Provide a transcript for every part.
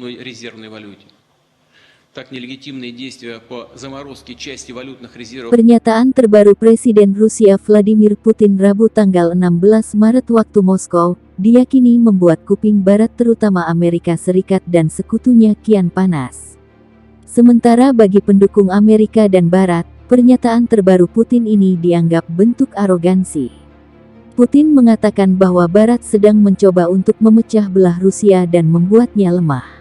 одной резервной валюте. Так нелегитимные действия по заморозке части валютных резервов. Pernyataan terbaru Presiden Rusia Vladimir Putin Rabu tanggal 16 Maret waktu Moskow, diyakini membuat kuping barat terutama Amerika Serikat dan sekutunya kian panas. Sementara bagi pendukung Amerika dan Barat, pernyataan terbaru Putin ini dianggap bentuk arogansi. Putin mengatakan bahwa Barat sedang mencoba untuk memecah belah Rusia dan membuatnya lemah.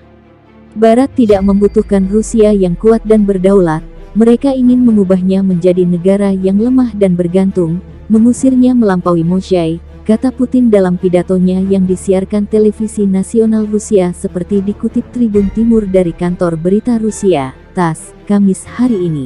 Barat tidak membutuhkan Rusia yang kuat dan berdaulat, mereka ingin mengubahnya menjadi negara yang lemah dan bergantung, mengusirnya melampaui Moskwa, kata Putin dalam pidatonya yang disiarkan televisi nasional Rusia seperti dikutip Tribun Timur dari kantor berita Rusia, TASS, Kamis hari ini.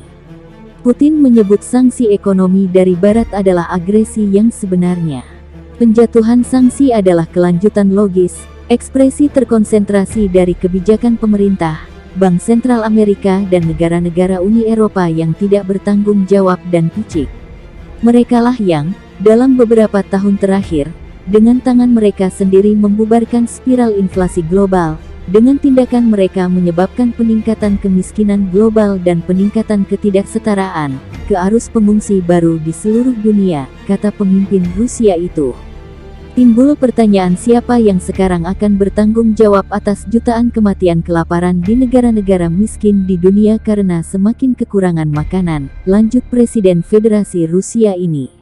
Putin menyebut sanksi ekonomi dari Barat adalah agresi yang sebenarnya. Penjatuhan sanksi adalah kelanjutan logis, ekspresi terkonsentrasi dari kebijakan pemerintah, Bank Sentral Amerika dan negara-negara Uni Eropa yang tidak bertanggung jawab dan picik. Merekalah yang, dalam beberapa tahun terakhir, dengan tangan mereka sendiri membubarkan spiral inflasi global, dengan tindakan mereka menyebabkan peningkatan kemiskinan global dan peningkatan ketidaksetaraan, ke arus pengungsi baru di seluruh dunia, kata pemimpin Rusia itu. Timbul pertanyaan siapa yang sekarang akan bertanggung jawab atas jutaan kematian kelaparan di negara-negara miskin di dunia karena semakin kekurangan makanan, lanjut Presiden Federasi Rusia ini.